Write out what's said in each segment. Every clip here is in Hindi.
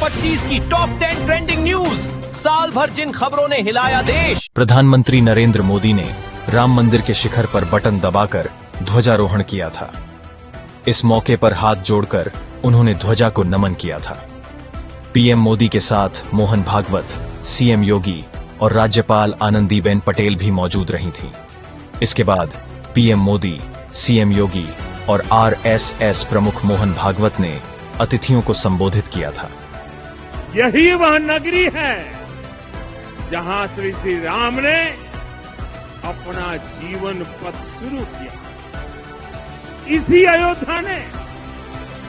2025 की टॉप 10 ट्रेंडिंग न्यूज, साल भर जिन खबरों ने हिलाया देश। प्रधानमंत्री नरेंद्र मोदी ने राम मंदिर के शिखर पर बटन दबाकर ध्वजारोहण किया था। इस मौके पर हाथ जोड़कर उन्होंने ध्वजा को नमन किया था। पीएम मोदी के साथ मोहन भागवत, सीएम योगी और राज्यपाल आनंदीबेन पटेल भी मौजूद रही थीं। इसके बाद पीएम मोदी, सीएम योगी और आरएसएस प्रमुख मोहन भागवत ने अतिथियों को संबोधित किया था। यही वह नगरी है जहां श्री राम ने अपना जीवन पथ शुरू किया। इसी अयोध्या ने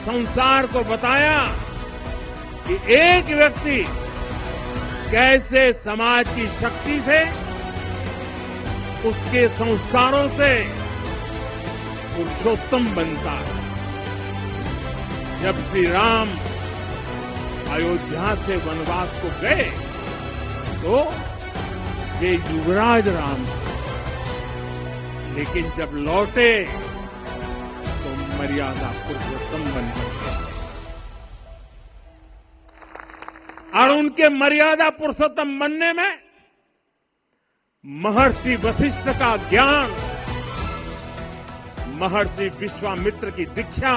संसार को बताया कि एक व्यक्ति कैसे समाज की शक्ति से, उसके संस्कारों से पुरुषोत्तम बनता है। जब श्री राम अयोध्या से वनवास को गए तो वे युवराज राम थे, लेकिन जब लौटे तो मर्यादा पुरुषोत्तम बन गए। और उनके मर्यादा पुरुषोत्तम बनने में महर्षि वशिष्ठ का ज्ञान, महर्षि विश्वामित्र की दीक्षा,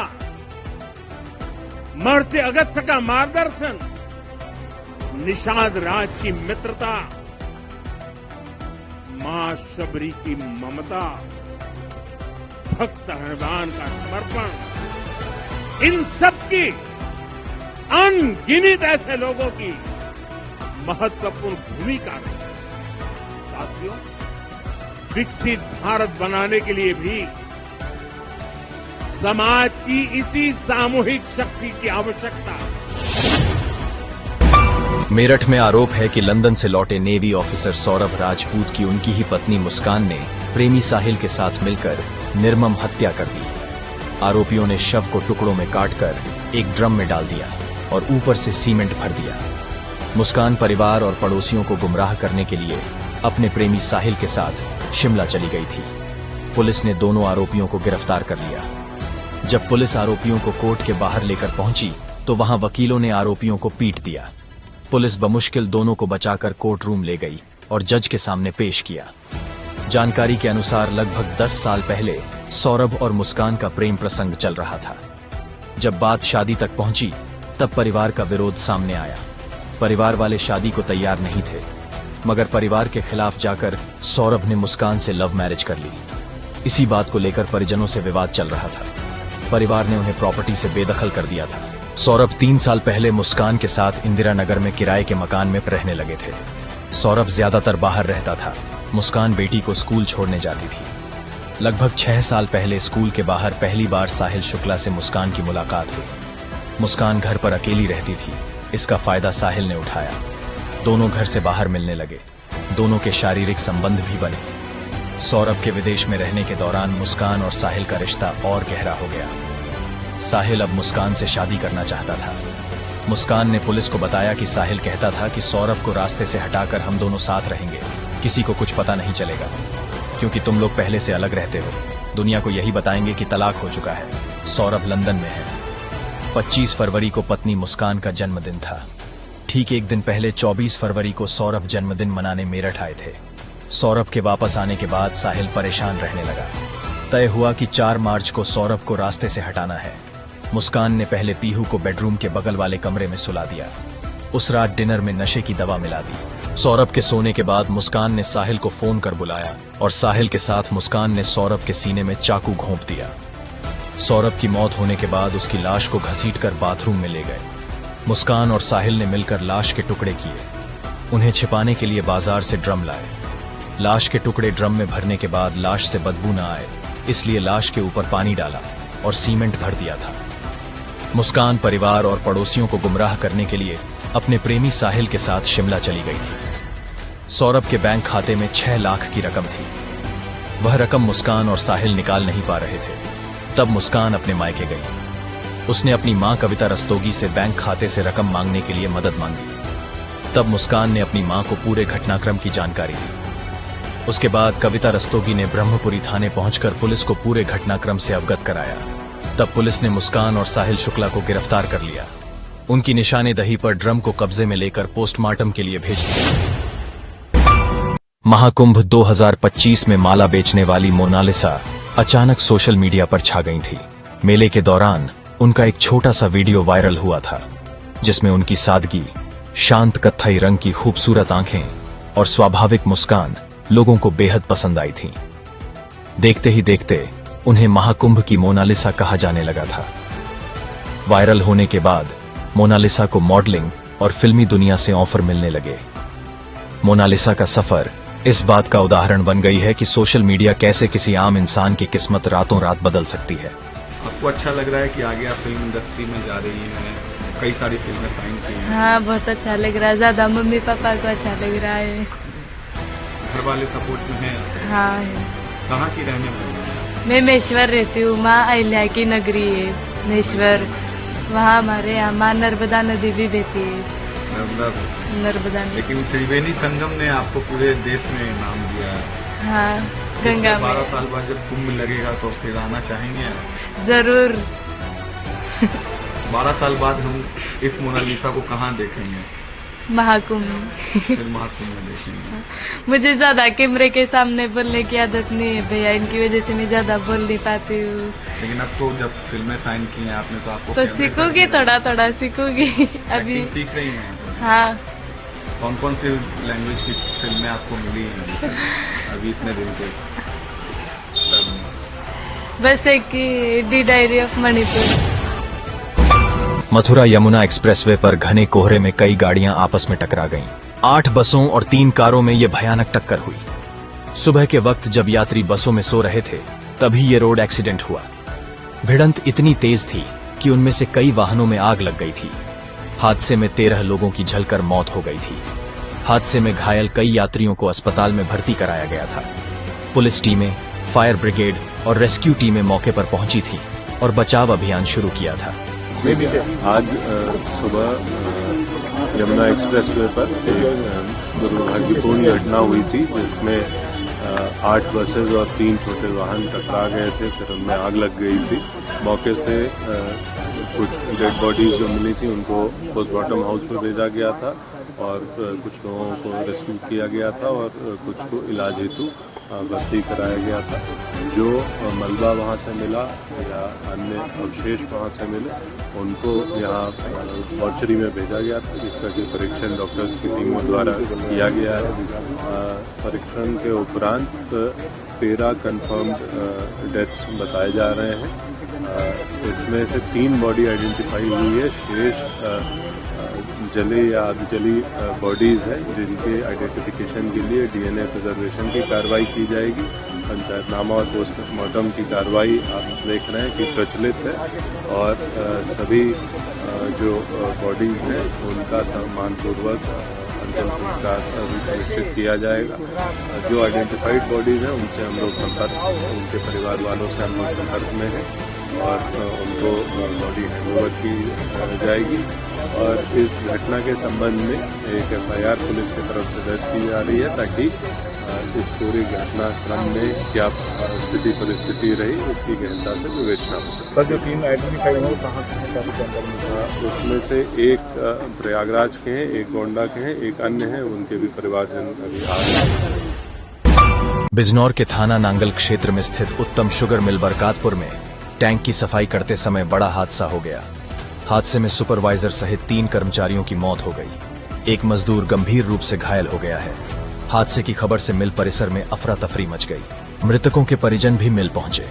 महर्षि अगस्त्य का मार्गदर्शन, निषाद राज की मित्रता, मां शबरी की ममता, भक्त हनुमान का समर्पण, इन सब की अनगिनत ऐसे लोगों की महत्वपूर्ण भूमिका है। साथियों, विकसित भारत बनाने के लिए भी समाज की इसी सामूहिक शक्ति की आवश्यकता है। मेरठ में आरोप है कि लंदन से लौटे नेवी ऑफिसर सौरभ राजपूत की उनकी ही पत्नी मुस्कान ने प्रेमी साहिल के साथ मिलकर निर्मम हत्या कर दी। आरोपियों ने शव को टुकड़ों में काटकर एक ड्रम में डाल दिया और ऊपर से सीमेंट भर दिया। मुस्कान परिवार और पड़ोसियों को गुमराह करने के लिए अपने प्रेमी साहिल के साथ शिमला चली गई थी। पुलिस ने दोनों आरोपियों को गिरफ्तार कर लिया। जब पुलिस आरोपियों को कोर्ट के बाहर लेकर पहुंची तो वहां वकीलों ने आरोपियों को पीट दिया। पुलिस बमुश्किल दोनों को बचाकर कोर्ट रूम ले गई और जज के सामने पेश किया। जानकारी के अनुसार लगभग 10 साल पहले सौरभ और मुस्कान का प्रेम प्रसंग चल रहा था। जब बात शादी तक पहुंची तब परिवार का विरोध सामने आया। परिवार वाले शादी को तैयार नहीं थे, मगर परिवार के खिलाफ जाकर सौरभ ने मुस्कान से लव मैरिज कर ली। इसी बात को लेकर परिजनों से विवाद चल रहा था। परिवार ने उन्हें प्रॉपर्टी से बेदखल कर दिया था। सौरभ 3 साल पहले मुस्कान के साथ इंदिरा नगर में किराए के मकान में रहने लगे थे। सौरभ ज्यादातर बाहर रहता था। मुस्कान बेटी को स्कूल छोड़ने जाती थी। लगभग 6 साल पहले स्कूल के बाहर पहली बार साहिल शुक्ला से मुस्कान की मुलाकात हुई। मुस्कान घर पर अकेली रहती थी। इसका फायदा साहिल ने उठाया। दोनों घर से बाहर मिलने लगे। दोनों के शारीरिक संबंध भी बने। सौरभ के विदेश में रहने के दौरान मुस्कान और साहिल का रिश्ता और गहरा हो गया। साहिल अब मुस्कान से शादी करना चाहता था। मुस्कान ने पुलिस को बताया कि साहिल कहता था कि सौरभ को रास्ते से हटाकर हम दोनों साथ रहेंगे, किसी को कुछ पता नहीं चलेगा, क्योंकि तुम लोग पहले से अलग रहते हो। दुनिया को यही बताएंगे कि तलाक हो चुका है। सौरभ लंदन में है। 25 फरवरी को पत्नी मुस्कान का जन्मदिन था। ठीक एक दिन पहले 24 फरवरी को सौरभ जन्मदिन मनाने मेरठ आए थे। सौरभ के वापस आने के बाद साहिल परेशान रहने लगा। तय हुआ कि 4 मार्च को सौरभ को रास्ते से हटाना है। मुस्कान ने पहले पीहू को बेडरूम के बगल वाले कमरे में सुला दिया। उस रात डिनर में नशे की दवा मिला दी। सौरभ के सोने के बाद मुस्कान ने साहिल को फोन कर बुलाया और साहिल के साथ मुस्कान ने सौरभ के सीने में चाकू घोंप दिया। सौरभ की मौत होने के बाद उसकी लाश को घसीटकर बाथरूम में ले गए। मुस्कान और साहिल ने मिलकर लाश के टुकड़े किए। उन्हें छिपाने के लिए बाजार से ड्रम लाए। लाश के टुकड़े ड्रम में भरने के बाद लाश से बदबू न आए, इसलिए लाश के ऊपर पानी डाला और सीमेंट भर दिया था। मुस्कान परिवार और पड़ोसियों को गुमराह करने के लिए अपने प्रेमी साहिल के साथ शिमला चली गई थी। सौरभ के बैंक खाते में 6 लाख की रकम थी। वह रकम मुस्कान और साहिल निकाल नहीं पा रहे थे। तब मुस्कान अपने मायके गई। उसने अपनी मां कविता रस्तोगी से बैंक खाते से रकम मांगने के लिए मदद मांगी। तब मुस्कान ने अपनी मां को पूरे घटनाक्रम की जानकारी दी। उसके बाद कविता रस्तोगी ने ब्रह्मपुरी थाने पहुंचकर पुलिस को पूरे घटनाक्रम से अवगत कराया। तब पुलिस ने मुस्कान और साहिल शुक्ला को गिरफ्तार कर लिया। उनकी निशानेदही पर ड्रम को कब्जे में लेकर पोस्टमार्टम के लिए भेज दिया। महाकुंभ 2025 में माला बेचने वाली मोनालिसा अचानक सोशल मीडिया पर छा गई थी। मेले के दौरान उनका एक छोटा सा वीडियो वायरल हुआ था, जिसमें उनकी सादगी, शांत कत्थई रंग की खूबसूरत आंखें और स्वाभाविक मुस्कान लोगों को बेहद पसंद आई थी। देखते ही देखते उन्हें महाकुंभ की मोनालिसा कहा जाने लगा था। वायरल होने के बाद मोनालिसा को मॉडलिंग और फिल्मी दुनिया से ऑफर मिलने लगे। मोनालिसा का सफर इस बात का उदाहरण बन गई है कि सोशल मीडिया कैसे किसी आम इंसान की किस्मत रातों रात बदल सकती है। आपको अच्छा लग रहा है कि आगे आप फिल्म इंडस्ट्री में जा रही हैं, कई सारी फिल्में साइन की हैं? हाँ, बहुत अच्छा लग रहा है। ज्यादा मम्मी पापा को अच्छा लग रहा है। घर वाले सपोर्ट में हैं? हाँ है। कहाँ की रहने वाली हैं? मैं मेश्वर रहती हूँ। माँ अहिल्या की नगरी है मेश्वर। वहाँ हमारे यहाँ माँ नर्मदा नदी भी बहती है। नर्मदा नदी। लेकिन त्रिवेणी संगम ने आपको पूरे देश में नाम दिया है। हाँ, गंगा में। 12 साल बाद जब कुंभ लगेगा तो फिर आना चाहेंगे आप? जरूर। 12 साल बाद हम इस मोनालिसा को कहाँ देखेंगे? महाकुंभ। फिर महाकुंभ में देखेंगे। मुझे ज्यादा कैमरे के सामने बोलने की आदत नहीं है भैया, इनकी वजह से मैं ज्यादा बोल नहीं पाती हूँ। लेकिन अब तो जब फिल्में साइन की हैं आपने तो आपको तो सीखूंगी, थोड़ा थोड़ा सीखूंगी अभी। सीख रही हैं? हाँ। कौन कौन सी लैंग्वेज की फिल्में आपको मिली हैं अभी इतने दिन के? बस एक the diary of Manipur. Mathura Yamuna expressway पर घने कोहरे में कई गाड़ियां आपस में टकरा गईं। 8 बसों और 3 कारों में यह भयानक टक्कर हुई। सुबह के वक्त जब यात्री बसों में सो रहे थे, तभी ये रोड एक्सीडेंट हुआ। भिड़ंत इतनी तेज थी कि उनमें से कई वाहनों में आग लग गई थी। हादसे में 13 लोगों की जलकर मौत हो गई थी। हादसे में घायल कई यात्रियों को अस्पताल में भर्ती कराया गया था। पुलिस टीमें, फायर ब्रिगेड और रेस्क्यू टीमें मौके पर पहुंची थी और बचाव अभियान शुरू किया था। आज सुबह यमुना एक्सप्रेसवे पर एक दुर्भाग्यपूर्ण घटना हुई थी, जिसमें 8 बसेज और 3 छोटे वाहन टकरा गए थे, फिर उनमें आग लग गई थी। मौके से कुछ डेड बॉडीज जो मिली थी उनको पोस्टमार्टम हाउस पर भेजा गया था और कुछ लोगों को रेस्क्यू किया गया था और कुछ को इलाज हेतु भर्ती कराया गया था। जो मलबा वहाँ से मिला या अन्य अवशेष वहाँ से मिले उनको यहाँ मॉर्चरी में भेजा गया था, जिसका कि परीक्षण डॉक्टर्स की टीमों द्वारा किया गया है। परीक्षण के उपरांत 13 कंफर्म्ड डेथ्स बताए जा रहे हैं। इसमें से 3 बॉडी आइडेंटिफाई हुई है। शेष जले या अधजली बॉडीज हैं, जिनके आइडेंटिफिकेशन के लिए डीएनए प्रिजर्वेशन की कार्रवाई की जाएगी। पंचायतनामा और पोस्टमार्टम की कार्रवाई आप देख रहे हैं कि प्रचलित है और सभी जो बॉडीज हैं उनका सम्मानपूर्वक अंतिम संस्कार भी सुनिश्चित किया जाएगा। जो आइडेंटिफाइड बॉडीज हैं उनसे हम लोग उनके परिवार वालों से हम लोग संपर्क में हैं और उनको बॉडी हैंडओवर की जाएगी। और इस घटना के संबंध में एक FIR पुलिस की तरफ से दर्ज की जा रही है, ताकि इस पूरी घटनाक्रम में क्या स्थिति परिस्थिति रही इसकी गहनता से विवेचना हो सके। सर, जो 3 आइडेंटिफाई हुए कहाँ से? उसमें से एक प्रयागराज के हैं, एक गोंडा के हैं, एक अन्य है, उनके भी परिवारजन अभी आ रहे हैं। बिजनौर के थाना नांगल क्षेत्र में स्थित उत्तम शुगर मिल बरकातपुर में टैंक की सफाई करते समय बड़ा हादसा हो गया। हादसे में सुपरवाइजर सहित 3 कर्मचारियों की मौत हो गई। एक मजदूर गंभीर रूप से घायल हो गया है। हादसे की खबर से मिल परिसर में अफरा तफरी मच गई। मृतकों के परिजन भी मिल पहुंचे।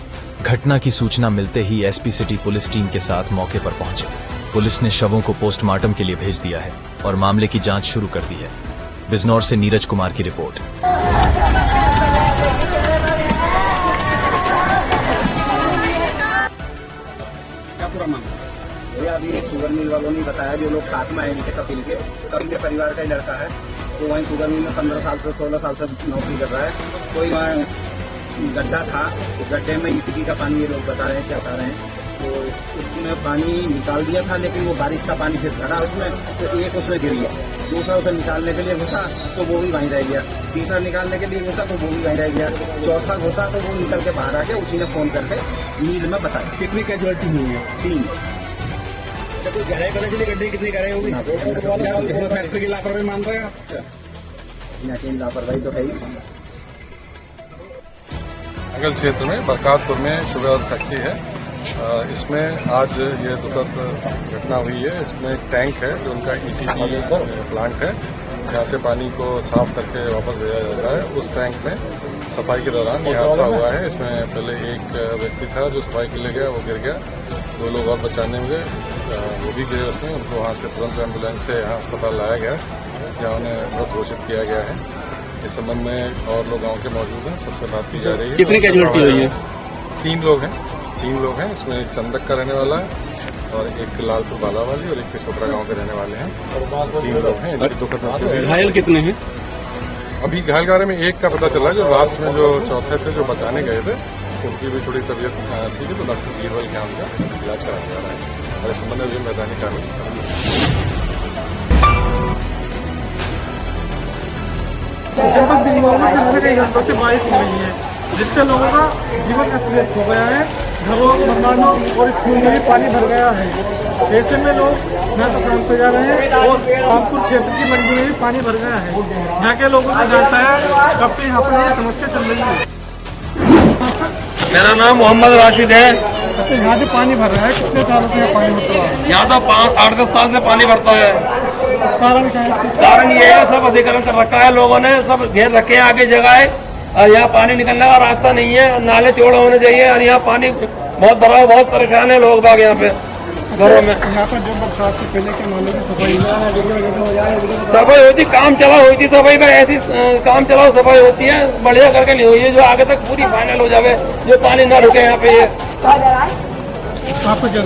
घटना की सूचना मिलते ही SP सिटी पुलिस टीम के साथ मौके पर पहुंचे। पुलिस ने शवों को पोस्टमार्टम के लिए भेज दिया है और मामले की जांच शुरू कर दी है। बिजनौर से नीरज कुमार की रिपोर्ट। अभी एक शुगर मिल वालों ने बताया, जो लोग साथ में आए थे कपिल के परिवार का ही लड़का है, तो वहीं शुगर मिल में 15 साल से 16 साल से नौकरी कर रहा है। कोई वहाँ गड्ढा था, गड्ढे में EPG का पानी ये लोग बता रहे हैं, क्या बता रहे हैं, तो उसमें पानी निकाल दिया था, लेकिन वो बारिश का पानी फिर भरा उसमें, तो एक उसमें गिर गया। दूसरा उसे निकालने के लिए घुसा तो वो भी वहीं रह गया। तीसरा निकालने के लिए घुसा तो वो भी वहीं रह गया। चौथा घुसा तो वो निकल के बाहर आ गया। उसी ने फोन करके नील में बताया। कितनी कैजुअलिटी हुई है? 3। गहराई पता चली गड्ढे कितनी गहराई होगी? फैक्ट्री की लापरवाही मान रहे हैं आप? लापरवाही तो है ही। जंगल क्षेत्र में बरकातपुर में शुगर फैक्ट्री है। इसमें आज ये दुखद घटना हुई है। इसमें एक टैंक है जो उनका ETP प्लांट है, जहाँ से पानी को साफ करके वापस भेजा जाता है। उस टैंक में सफाई के दौरान ये हादसा हुआ है। इसमें पहले एक व्यक्ति था जो सफाई के लिए गया, वो गिर गया। 2 लोग और बचाने में गए, वो भी गिरे उसमें। उनको वहाँ से तुरंत एम्बुलेंस से यहाँ अस्पताल लाया गया, जहाँ उन्हें मृत घोषित किया गया है। इस संबंध में और लोग गाँव के मौजूद हैं, सबसे बात की जा रही है। कितनी कैजुअलिटी हुई है? 3 लोग हैं। 3 लोग हैं, इसमें एक चंदक का रहने वाला है और एक लालपुर बाला वाली और एक किसोपरा गांव के रहने वाले हैं। 3 लोग हैं। दुखद मृत्यु हुई है। घायल कितने हैं? अभी घायल में एक का पता चला, जो लास्ट में जो चौथे थे जो बचाने गए थे, उनकी भी थोड़ी तबीयत ठीक है, तो डॉक्टर बीरबल के यहाँ उनका इलाज कराया जा रहा है। और इस संबंध में मैदानी कार्रवाई से बारिश हो रही है, जिससे लोगों का जीवन अस्त हो गया है। घरों, मकानों और स्कूल में भी पानी भर गया है। ऐसे में लोग न तो काम पे जा रहे हैं और कानपुर क्षेत्र की मंडी में भी पानी भर गया है। यहाँ के लोगों को जानता है कब से यहाँ पर ये समस्या चल रही है। मेरा नाम मोहम्मद राशिद है। अच्छा, यहाँ से पानी भर रहा है, कितने सालों से यहाँ पानी भरता है? यहाँ तो 8-10 साल से पानी भरता है। कारण क्या है? कारण ये है, सब अधिकरण कर रखा है लोगों ने, सब घेर रखे हैं आगे जगह है और यहाँ पानी निकलने का रास्ता नहीं है। नाले चौड़े होने चाहिए और यहाँ पानी बहुत भरा है, बहुत परेशान है लोग बाग यहाँ पे घरों में। यहाँ पर जो बरसात से पहले के नालों की सफाई होती, काम चला हुई थी सफाई का, ऐसी काम चलाओ सफाई होती है, बढ़िया करके नहीं हुई है, जो आगे तक पूरी फाइनल हो जावे, जो पानी न रुके यहाँ पे। आपको क्या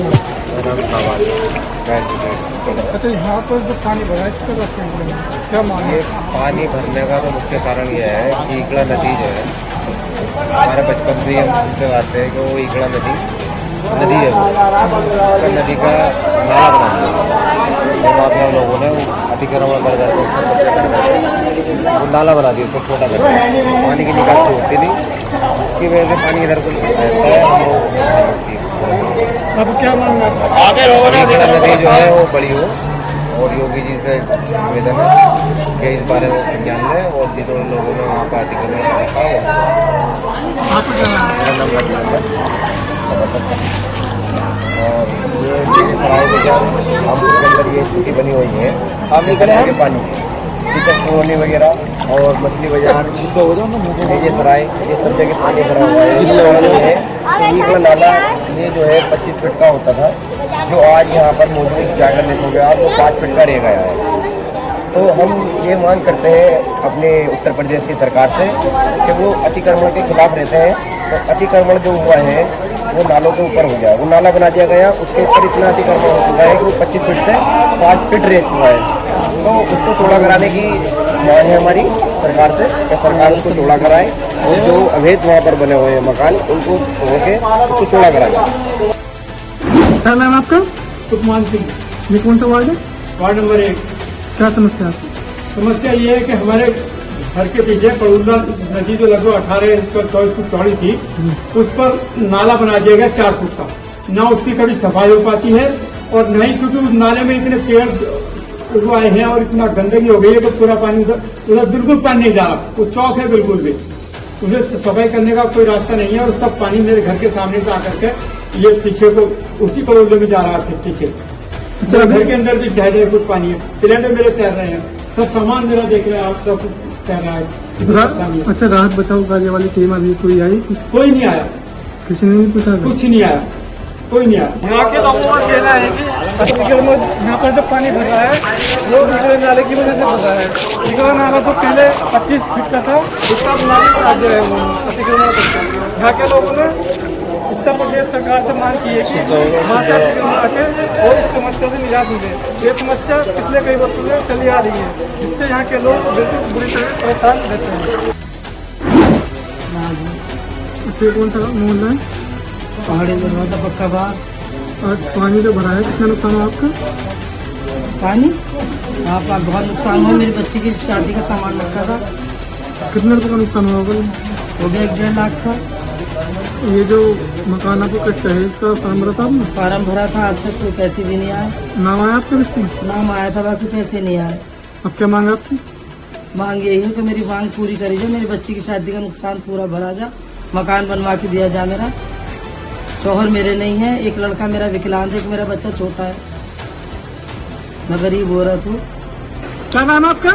अच्छा, यहाँ पर जो पानी भरा है इसका क्या मांग है? पानी भरने का तो मुख्य कारण यह है कि इकड़ा नदी जो है, हमारे बचपन से हम सुनते आते हैं कि वो इकड़ा नदी है, वो नदी का नाला बना दिया। महात्मा लोगों ने अतिक्रमण कर वो नाला बना दिया, उसको छोटा कर दिया, पानी की निकासी होती नहीं, उसकी वजह से पानी इधर को अब क्या मांग है? आगे लोगों ने नदी जो है वो बड़ी हो, और योगी जी से निवेदन है कि इस बारे में संज्ञान लें और जिन्होंने लोगों ने वहाँ का अतिक्रमण देखा हो। और ये सराय बाजार रामपुर के अंदर ये स्थिति बनी हुई है, हम निकले हैं पानी कोहली वगैरह और मछली बाजार, ये सराय, ये सब जगह पानी भरा हुआ है। इकड़ा नाला ये जो है 25 फीट का होता था, जो आज यहाँ पर मौजूद जाकर देखोगे आप वो 5 फीट का रह गया है। तो हम ये मांग करते हैं अपने उत्तर प्रदेश की सरकार से कि वो अतिक्रमण के खिलाफ रहते हैं, तो अतिक्रमण जो हुआ है वो नालों के ऊपर हो जाए, वो नाला बना दिया गया, उसके ऊपर इतना अतिक्रमण हो चुका है कि वो 25 फीट से 5 फीट रह चुका है। तो उसको चौड़ा कराने की मांग है हमारी सरकार से कि सरकार उसको चौड़ा कराए और जो अवैध वहाँ पर बने हुए हैं मकान उनको तोड़ के उसको चौड़ा कराए। क्या नाम आपका? सुखमान सिंह। ये कौन सा वार्ड है? Ward number 1। क्या समस्या है? समस्या ये है कि हमारे घर के पीछे पड़ूला नदी जो लगभग 18-24 फुट चौड़ी थी, उस पर नाला बना दिया गया 4 फुट का। ना उसकी कभी सफाई हो पाती है और न ही, चूंकि उस नाले में इतने पेड़ आए हैं और इतना गंदगी हो गई है तो पूरा पानी उधर बिल्कुल पानी नहीं जा रहा, वो चौक है बिल्कुल भी, उसे सफाई करने का कोई रास्ता नहीं है। और सब पानी मेरे घर के सामने से आकर के ये पीछे को उसी पड़ोले में जा रहा है पीछे। घर के अंदर भी ढह कुछ पानी है, सिलेंडर मेरे तैर रहे हैं, सब सामान मेरा देख रहे हैं आप, सब तैर रहा है। अच्छा, राहत बचाव कार्य वाली टीम अभी कोई आई? कोई नहीं आया, किसी ने नहीं पूछा? कुछ नहीं आया, कोई नहीं आया। यहाँ के लोगों का कहना है कि यहाँ पर जो पानी भर रहा है वो इकड़ा नाले की वजह से भर रहा है। इकड़ा नाला तो पहले 25 फीट का था, उसका नाले पर आज अतिक्रमण करते हैं। यहाँ के लोगों ने उत्तर प्रदेश सरकार से मांग की है कि वहाँ से अतिक्रमण आके और इस समस्या से निजात मिले। ये समस्या पिछले कई वर्षों से चली आ रही है, जिससे यहाँ के लोग बिल्कुल बुरी तरह परेशान रहते हैं। अच्छा, कौन सा मोहल्ला है? पहाड़ी दरवाजा पक्का बार। और पानी जो भरा है, कितना नुकसान हुआ आपका? पानी आपका बहुत नुकसान हुआ। मेरी बच्ची की शादी का सामान रखा था। कितने रुपये का नुकसान हुआ होगा? हो गया 1.5 लाख का। ये जो मकान आपको कट है इसका फॉर्म भरा था आपने? फार्म भरा था, आज तक कोई पैसे भी नहीं आए। नाम आया आपका इसमें? नाम आया था, बाकी पैसे नहीं आए। अब क्या मांग है आपकी? मांग यही है कि मेरी मांग पूरी करी जाए, मेरी बच्ची की शादी का नुकसान पूरा भरा जा, मकान बनवा के दिया जा। मेरा शौहर मेरे नहीं है, एक लड़का मेरा विकलांग है, एक मेरा बच्चा छोटा है, मैं गरीब हो रहा हूँ। क्या नाम है आपका?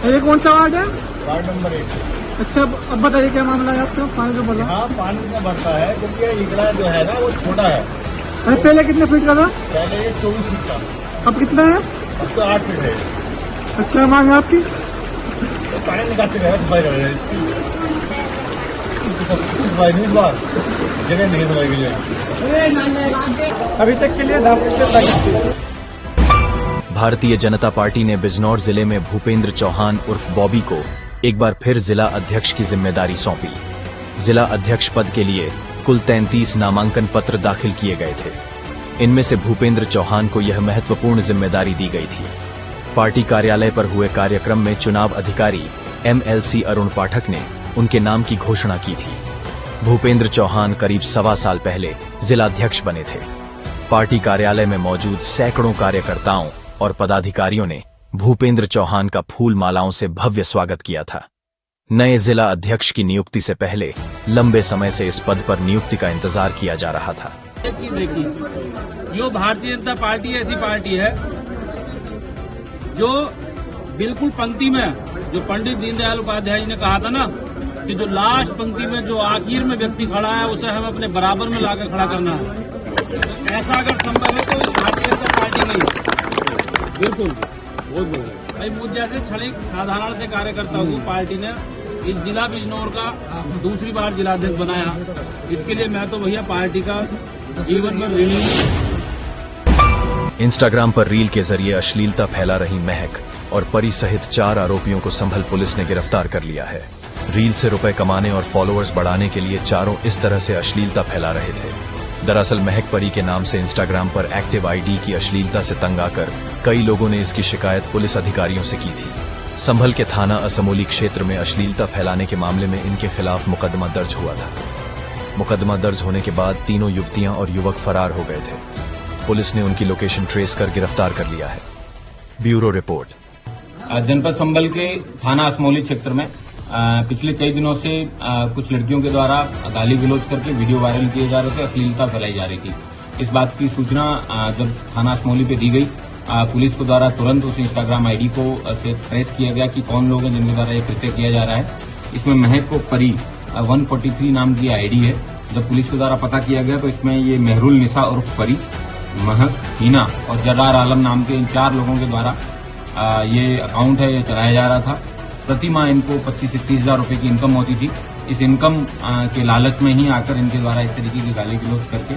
ये कौन सा वार्ड है? Ward number 1। अच्छा, अब बताइए क्या मामला है आपका? पानी का बढ़ा? हाँ, पानी का बढ़ता है क्योंकि ये इकड़ा जो है ना वो छोटा है। अरे पहले कितने फीट का था? पहले ये 24 फीट का, अब कितना है? अब तो 8 फीट है। क्या मांग है आपकी? तो पानी निकालते रहे, सफाई कर रहे हैं इसकी सफाई नहीं, इस बार जगह नहीं सफाई के लिए। अभी तक के लिए भारतीय जनता पार्टी ने बिजनौर जिले में भूपेंद्र चौहान उर्फ बॉबी को एक बार फिर जिला अध्यक्ष की जिम्मेदारी सौंपी। जिला अध्यक्ष पद के लिए कुल 33 नामांकन पत्र दाखिल किए गए थे। इनमें से भूपेंद्र चौहान को यह महत्वपूर्ण जिम्मेदारी दी गई थी। पार्टी कार्यालय पर हुए कार्यक्रम में चुनाव अधिकारी MLC अरुण पाठक ने उनके नाम की घोषणा की थी। भूपेंद्र चौहान करीब 1.25 साल पहले जिलाध्यक्ष बने थे। पार्टी कार्यालय में मौजूद सैकड़ों कार्यकर्ताओं और पदाधिकारियों ने भूपेंद्र चौहान का फूल मालाओं से भव्य स्वागत किया था। नए जिला अध्यक्ष की नियुक्ति से पहले लंबे समय से इस पद पर नियुक्ति का इंतजार किया जा रहा था। यो भारतीय जनता पार्टी ऐसी पार्टी है जो बिल्कुल पंक्ति में, जो पंडित दीनदयाल उपाध्याय जी ने कहा था ना कि जो लास्ट पंक्ति में जो आखिर में व्यक्ति खड़ा है उसे हम अपने बराबर में लाकर खड़ा करना है। तो ऐसा अगर संभव है तो भारतीय जनता पार्टी नहीं, बिल्कुल बहुत बढ़िया भाई। मुझ जैसे छड़े साधारण से कार्यकर्ता को पार्टी ने इस जिला बिजनौर का दूसरी बार जिलाध्यक्ष बनाया। इसके लिए मैं तो भैया पार्टी का जीवन भर ऋणी हूं। इंस्टाग्राम पर रील के जरिए अश्लीलता फैला रही महक और परी सहित 4 आरोपियों को संभल पुलिस ने गिरफ्तार कर लिया है। रील से रुपए कमाने और फॉलोअर्स बढ़ाने के लिए चारों इस तरह से अश्लीलता फैला रहे थे। दरअसल महक परी के नाम से इंस्टाग्राम पर एक्टिव आईडी की अश्लीलता से तंग आकर कई लोगों ने इसकी शिकायत पुलिस अधिकारियों से की थी। संभल के थाना असमोली क्षेत्र में अश्लीलता फैलाने के मामले में इनके खिलाफ मुकदमा दर्ज हुआ था। मुकदमा दर्ज होने के बाद तीनों युवतियां और युवक फरार हो गए थे। पुलिस ने उनकी लोकेशन ट्रेस कर गिरफ्तार कर लिया है। Bureau report. जनपद संभल के थाना असमोली क्षेत्र में पिछले कई दिनों से कुछ लड़कियों के द्वारा गाली गलौज करके वीडियो वायरल किए जा रहे थे, अश्लीलता फैलाई जा रही थी। इस बात की सूचना जब थाना असमोली पे दी गई, पुलिस को द्वारा तुरंत उस इंस्टाग्राम आईडी को से ट्रेस किया गया कि कौन लोग हैं जिनके द्वारा ये कृत्य किया जा रहा है। इसमें महक को परी 143 नाम की आईडी है। जब पुलिस के द्वारा पता किया गया तो इसमें ये मेहरुल निसा उर्फ परी, महक, हीना और जरार आलम नाम के इन 4 लोगों के द्वारा ये अकाउंट है ये चलाया जा रहा था। प्रति माह इनको 25 से 30 हजार रुपए की इनकम होती थी। इस इनकम के लालच में ही आकर इनके द्वारा इस तरीके की गाली गलौज करके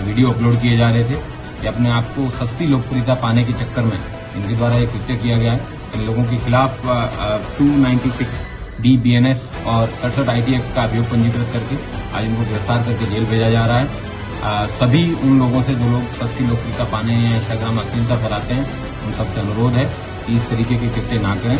वीडियो अपलोड किए जा रहे थे। ये अपने आप को सस्ती लोकप्रियता पाने के चक्कर में इनके द्वारा ये कृत्य किया गया है। इन लोगों के खिलाफ 296D BNS और 67 IT एक्ट का अभियोग पंजीकृत करके आज इनको गिरफ्तार करके जेल भेजा जा रहा है। सभी उन लोगों से जो लोग सस्ती लोकप्रियता पाने या इंस्टाग्राम अश्लीलता फैलाते हैं, उन सबसे अनुरोध है कि इस तरीके के कृत्य ना करें।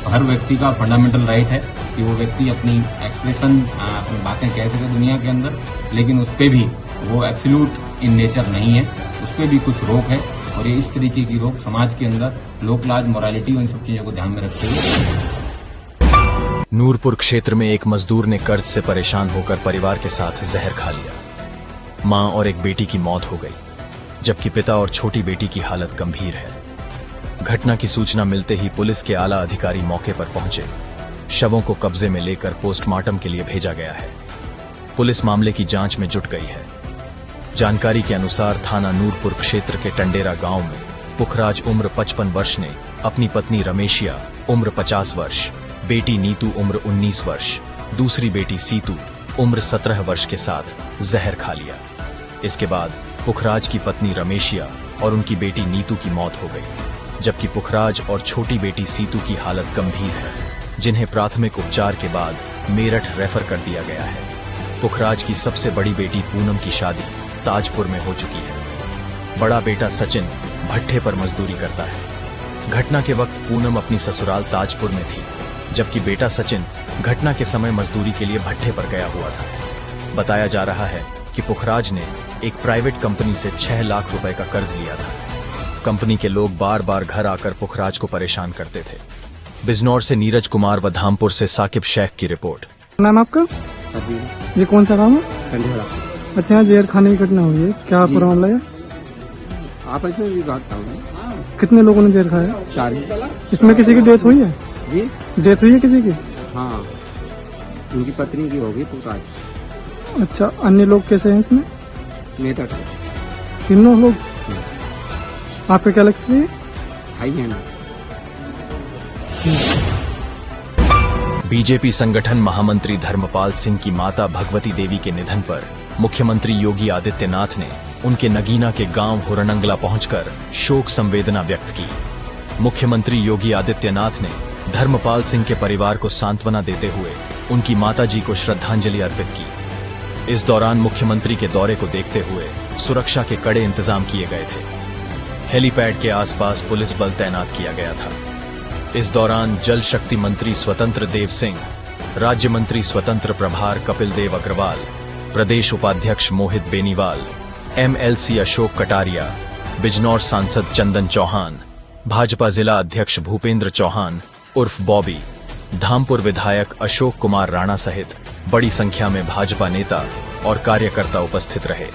हर व्यक्ति का फंडामेंटल राइट है कि वो व्यक्ति अपनी एक्सप्रेशन, अपनी बातें कह सके दुनिया के अंदर, लेकिन उस पर भी वो एब्सोल्यूट इन नेचर नहीं है, उस पर भी कुछ रोक है। और ये इस तरीके की रोक समाज के अंदर लोक लाज, मोरालिटी, उन सब चीजों को ध्यान में रखते हुए। नूरपुर क्षेत्र में एक मजदूर ने कर्ज से परेशान होकर परिवार के साथ जहर खा लिया। मां और एक बेटी की मौत हो गई, जबकि पिता और छोटी बेटी की हालत गंभीर है। घटना की सूचना मिलते ही पुलिस के आला अधिकारी मौके पर पहुंचे। शवों को कब्जे में लेकर पोस्टमार्टम के लिए भेजा गया है। पुलिस मामले की जांच में जुट गई है। जानकारी के अनुसार थाना नूरपुर क्षेत्र के टंडेरा गांव में पुखराज उम्र 55 वर्ष ने अपनी पत्नी रमेशिया उम्र 50 वर्ष, बेटी नीतू उम्र 19 वर्ष, दूसरी बेटी सीतू उम्र 17 वर्ष के साथ जहर खा लिया। इसके बाद पुखराज की पत्नी रमेशिया और उनकी बेटी नीतू की मौत हो गई, जबकि पुखराज और छोटी बेटी सीतू की हालत गंभीर है, जिन्हें प्राथमिक उपचार के बाद मेरठ रेफर कर दिया गया है। पुखराज की सबसे बड़ी बेटी पूनम की शादी ताजपुर में हो चुकी है। बड़ा बेटा सचिन भट्ठे पर मजदूरी करता है। घटना के वक्त पूनम अपनी ससुराल ताजपुर में थी। जबकि बेटा सचिन घटना के समय मजदूरी के लिए भट्ठे पर गया हुआ था। बताया जा रहा है कि पुखराज ने एक प्राइवेट कंपनी से 6 लाख रुपए का कर्ज लिया था। कंपनी के लोग बार बार घर आकर पुखराज को परेशान करते थे। बिजनौर से नीरज कुमार व धामपुर से साकिब शेख की रिपोर्ट। नाम आपका? ये कौन सा गाँव है? अच्छा, यहाँ जहर खाने की घटना हुई है, क्या पूरा मामला है? आपस में भी बात था। कितने लोगों ने जहर खाया? 4। इसमें किसी की डेथ हुई है? जी, डेथ हुई है किसी की? हाँ, उनकी पत्नी की होगी पुखराज। अच्छा, अन्य लोग कैसे हैं इसमें? मेरठ। तीनों लोग? आपको क्या लगता है? भाई है ना। बीजेपी संगठन महामंत्री धर्मपाल सिंह की माता भगवती देवी के निधन पर मुख्यमंत्री योगी आदित्यनाथ ने उनके नगीना के गांव हुरनंगला पहुंचकर शोक संवेदना व्यक्त की। मुख्यमंत्री योगी आदित्यनाथ ने धर्मपाल सिंह के परिवार को सांत्वना देते हुए उनकी माताजी को श्रद्धांजलि अर्पित की। इस दौरान मुख्यमंत्री के दौरे को देखते हुए सुरक्षा के कड़े इंतजाम किए गए थे। हेलीपैड के आसपास पुलिस बल तैनात किया गया था। इस दौरान जल शक्ति मंत्री स्वतंत्र देव सिंह, राज्य मंत्री स्वतंत्र प्रभार कपिल देव अग्रवाल, प्रदेश उपाध्यक्ष मोहित बेनीवाल, एमएलसी अशोक कटारिया, बिजनौर सांसद चंदन चौहान, भाजपा जिला अध्यक्ष भूपेंद्र चौहान उर्फ बॉबी, धामपुर विधायक अशोक कुमार राणा सहित बड़ी संख्या में भाजपा नेता और कार्यकर्ता उपस्थित रहे।